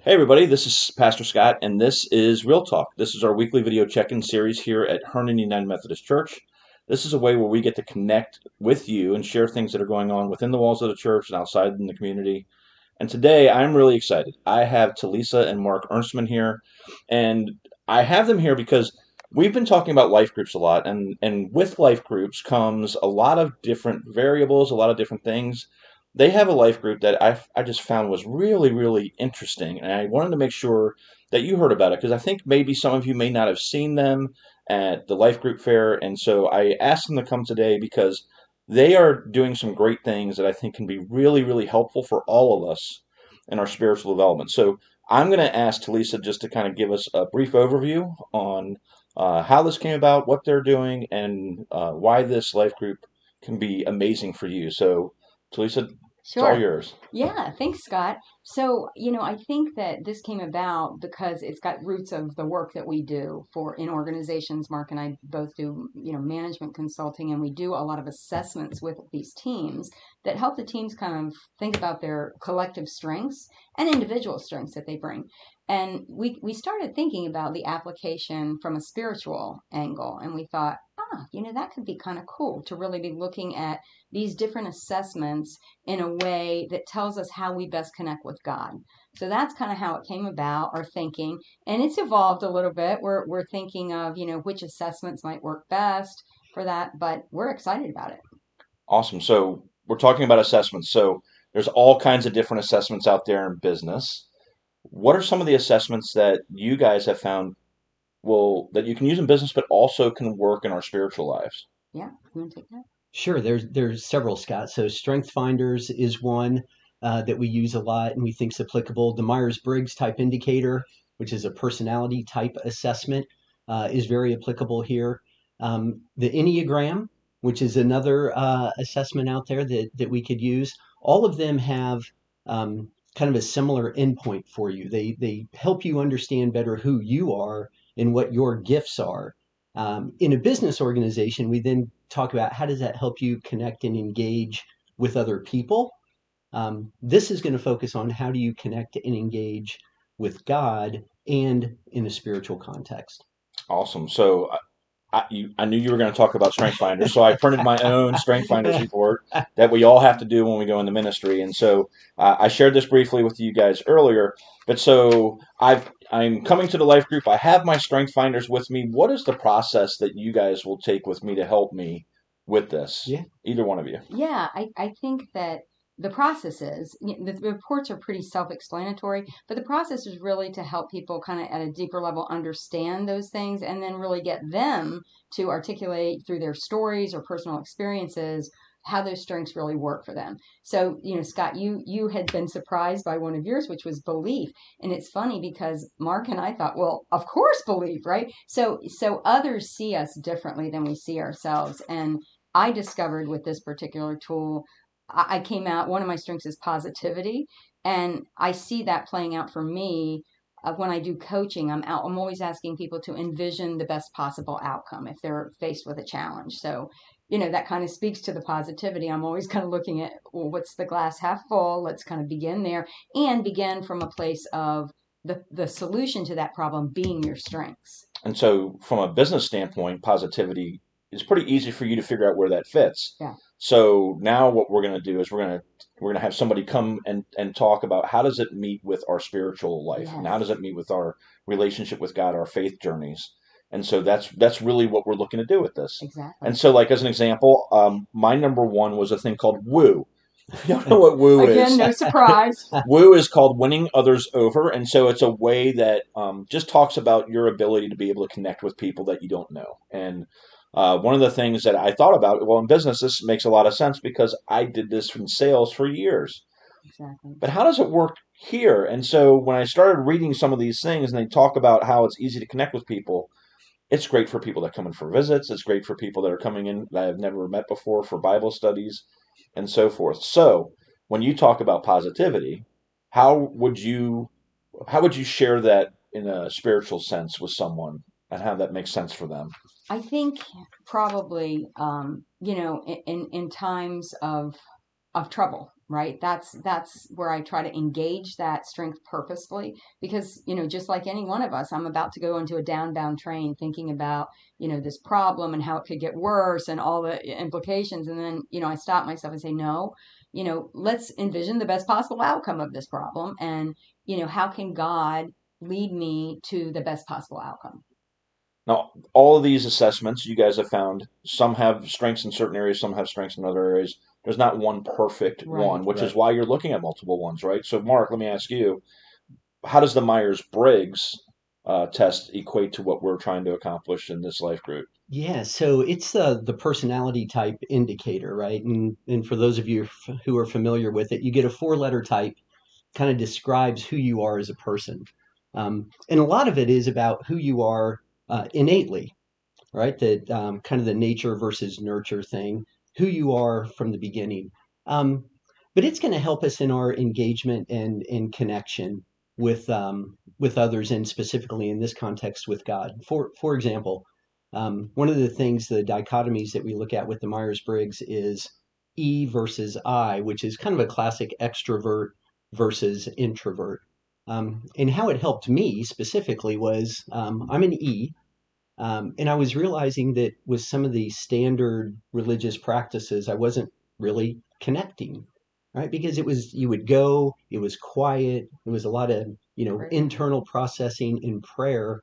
Hey everybody, this is Pastor Scott, and this is Real Talk. This is our weekly video check-in series here at Herndon United Methodist Church. This is a way where we get to connect with you and share things that are going on within the walls of the church and outside in the community. And today I'm really excited. I have Talisa and Mark Ernstmann here, and I have them here because we've been talking about life groups a lot, and with life groups comes a lot of different variables, a lot of different things. They have a life group that I just found was really, really interesting, and I wanted to make sure that you heard about it because I think maybe some of you may not have seen them at the life group fair, and so I asked them to come today because they are doing some great things that I think can be really, really helpful for all of us in our spiritual development. So I'm going to ask Talisa just to kind of give us a brief overview on how this came about, what they're doing, and why this life group can be amazing for you. So, Talisa, it's all Sure. yours. Yeah, thanks, Scott. So, I think that this came about because it's got roots of the work that we do for in organizations. Mark and I both do, management consulting, and we do a lot of assessments with these teams that help the teams kind of think about their collective strengths and individual strengths that they bring. And we started thinking about the application from a spiritual angle, and we thought, that could be kind of cool to really be looking at these different assessments in a way that tells us how we best connect with God. So that's kind of how it came about, our thinking. And it's evolved a little bit. We're thinking of, which assessments might work best for that, but we're excited about it. Awesome. So we're talking about assessments. So there's all kinds of different assessments out there in business. What are some of the assessments that you guys have found will that you can use in business, but also can work in our spiritual lives? Yeah, you want to take that? Sure, there's several, Scott. So Strength Finders is one that we use a lot and we think is applicable. The Myers-Briggs type indicator, which is a personality type assessment, is very applicable here. The Enneagram, which is another assessment out there that we could use. All of them have kind of a similar endpoint for you. They help you understand better who you are and what your gifts are. In a business organization, we then talk about how does that help you connect and engage with other people. This is going to focus on how do you connect and engage with God and in a spiritual context. Awesome. So I knew you were going to talk about Strength Finders, so I printed my own Strength Finders report that we all have to do when we go into ministry. And so I shared this briefly with you guys earlier. But so I'm coming to the life group. I have my Strength Finders with me. What is the process that you guys will take with me to help me with this? Yeah. Either one of you. Yeah, I think that the process is, the reports are pretty self-explanatory, but the process is really to help people kind of at a deeper level understand those things and then really get them to articulate through their stories or personal experiences how those strengths really work for them. So, Scott, you had been surprised by one of yours, which was belief. And it's funny because Mark and I thought, well, of course belief, right? So others see us differently than we see ourselves. And I discovered with this particular tool, I came out, one of my strengths is positivity. And I see that playing out for me when I do coaching. I'm always asking people to envision the best possible outcome if they're faced with a challenge. So, that kind of speaks to the positivity. I'm always kind of looking at, well, what's the glass half full? Let's kind of begin there and begin from a place of the solution to that problem being your strengths. And so, from a business standpoint, positivity is pretty easy for you to figure out where that fits. Yeah. So now, what we're going to do is we're going to have somebody come and talk about how does it meet with our spiritual life, and how Yes. does it meet with our relationship with God, our faith journeys. And so that's really what we're looking to do with this. Exactly. And so, like as an example, my number one was a thing called woo. You don't know what woo Again, is. no surprise. Woo is called winning others over, and so it's a way that just talks about your ability to be able to connect with people that you don't know. And one of the things that I thought about, well, in business, this makes a lot of sense because I did this in sales for years. Exactly. But how does it work here? And so when I started reading some of these things, and they talk about how it's easy to connect with people, it's great for people that come in for visits. It's great for people that are coming in that I've never met before for Bible studies and so forth. So when you talk about positivity, how would you how would you share that in a spiritual sense with someone and how that makes sense for them? I think probably, in times of trouble, right? That's where I try to engage that strength purposefully, because, just like any one of us, I'm about to go into a downbound train thinking about, this problem and how it could get worse and all the implications. And then, I stop myself and say, no, let's envision the best possible outcome of this problem. And, how can God lead me to the best possible outcome? Now, all of these assessments you guys have found, some have strengths in certain areas, some have strengths in other areas. There's not one perfect Right. one, which is Right. why you're looking at multiple ones, right? So, Mark, let me ask you, how does the Myers-Briggs test equate to what we're trying to accomplish in this life group? Yeah, so it's the personality type indicator, right? And for those of you who are familiar with it, you get a 4-letter type, kind of describes who you are as a person. And a lot of it is about who you are innately, right? That kind of the nature versus nurture thing, who you are from the beginning. Um, but it's going to help us in our engagement and in connection with others, and specifically in this context with God. For example, one of the things, the dichotomies that we look at with the Myers-Briggs is E versus I, which is kind of a classic extrovert versus introvert. And how it helped me specifically was I'm an E, and I was realizing that with some of the standard religious practices, I wasn't really connecting, right? Because you would go, it was quiet, it was a lot of, Prayer. internal processing in prayer,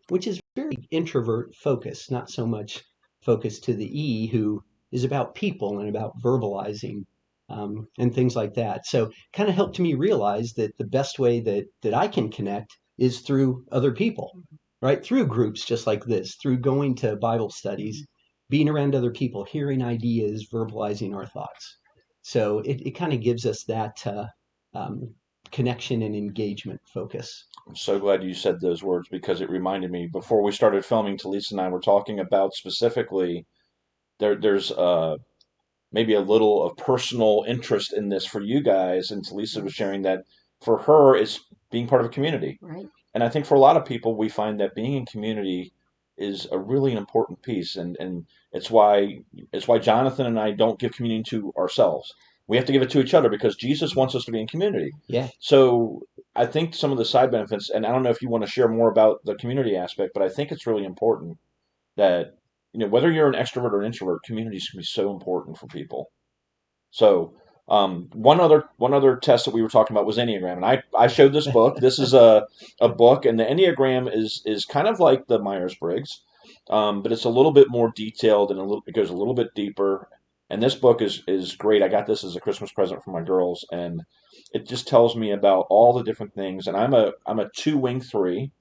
which is very introvert focused, not so much focused to the E, who is about people and about verbalizing, and things like that. So kind of helped me realize that the best way that I can connect is through other people, right? Through groups just like this, through going to Bible studies, being around other people, hearing ideas, verbalizing our thoughts. So it kind of gives us that um, connection and engagement focus. I'm so glad you said those words because it reminded me before we started filming, Talisa and I were talking about specifically there's maybe a little of personal interest in this for you guys, and Talisa was Yes. sharing that for her it's being part of a community. Right. And I think for a lot of people, we find that being in community is a really important piece, and it's why Jonathan and I don't give communion to ourselves. We have to give it to each other because Jesus wants us to be in community. Yeah, So I think some of the side benefits, and I don't know if you want to share more about the community aspect, but I think it's really important that whether you're an extrovert or an introvert, communities can be so important for people. So one other test that we were talking about was Enneagram, and I showed this book. This is a book, and the Enneagram is kind of like the Myers Briggs, but it's a little bit more detailed and it goes a little bit deeper. And this book is great. I got this as a Christmas present for my girls, and it just tells me about all the different things. And I'm a 2 wing 3.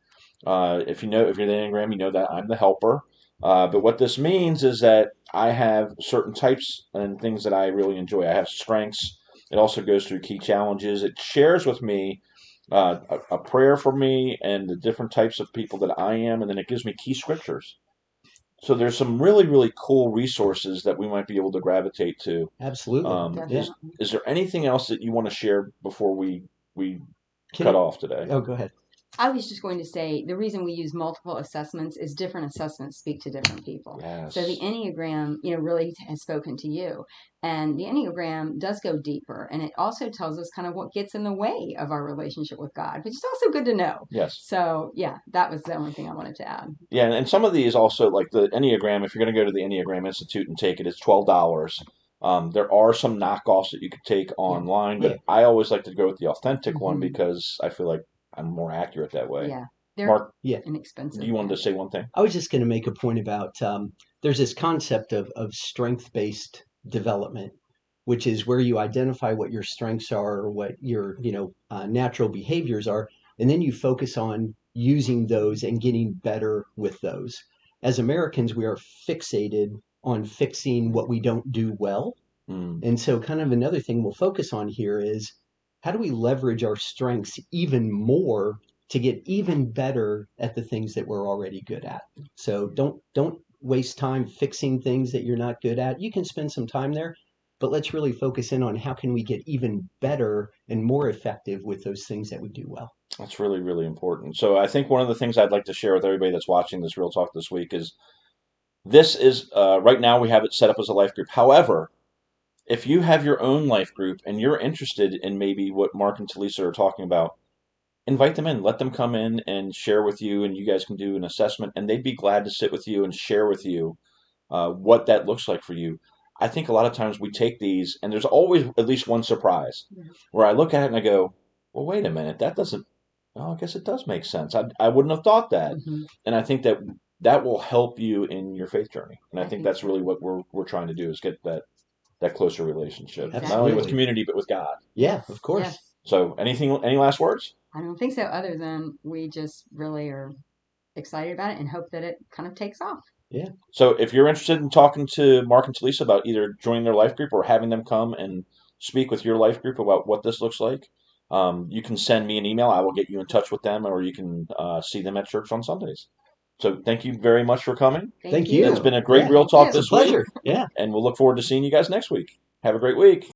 If you're the Enneagram, you know that I'm the helper. But what this means is that I have certain types and things that I really enjoy. I have strengths. It also goes through key challenges. It shares with me a prayer for me and the different types of people that I am, and then it gives me key scriptures. So there's some really, really cool resources that we might be able to gravitate to. absolutely. Yeah. Is Definitely. is there anything else that you want to share before we Can cut it? off today? Oh, go ahead. I was just going to say the reason we use multiple assessments is different assessments speak to different people. Yes. So the Enneagram, really has spoken to you. And the Enneagram does go deeper. And it also tells us kind of what gets in the way of our relationship with God, which is also good to know. Yes. So, yeah, that was the only thing I wanted to add. Yeah, and some of these also, like the Enneagram, if you're going to go to the Enneagram Institute and take it, it's $12. There are some knockoffs that you could take online, but Yeah. I always like to go with the authentic one Mhm. because I feel like I'm more accurate that way. Yeah. They're Mark, Yeah. inexpensive. you wanted Yeah. to say one thing? I was just going to make a point about there's this concept of strength-based development, which is where you identify what your strengths are or what your natural behaviors are, and then you focus on using those and getting better with those. As Americans, we are fixated on fixing what we don't do well, Mm, and so kind of another thing we'll focus on here is how do we leverage our strengths even more to get even better at the things that we're already good at. So don't waste time fixing things that you're not good at. You can spend some time there, but let's really focus in on how can we get even better and more effective with those things that we do well. that's really, really important. So I think one of the things I'd like to share with everybody that's watching this Real Talk this week is this is right now we have it set up as a life group. However, if you have your own life group and you're interested in maybe what Mark and Talisa are talking about, invite them in. Let them come in and share with you, and you guys can do an assessment, and they'd be glad to sit with you and share with you what that looks like for you. I think a lot of times we take these, and there's always at least one surprise where I look at it and I go, well, wait a minute, that doesn't, well, I guess it does make sense. I wouldn't have thought that. Mm-hmm. And I think that that will help you in your faith journey. And I think that's so. really what we're trying to do is get that closer relationship, Exactly. not only with community, but with God. Yeah, of course. Yes. So any last words? I don't think so, other than we just really are excited about it and hope that it kind of takes off. Yeah. So if you're interested in talking to Mark and Talisa about either joining their life group or having them come and speak with your life group about what this looks like, you can send me an email. I will get you in touch with them, or you can see them at church on Sundays. So thank you very much for coming. Thank you. It's been a great Yeah. Real Talk It's a this week. pleasure. Yeah. And we'll look forward to seeing you guys next week. Have a great week.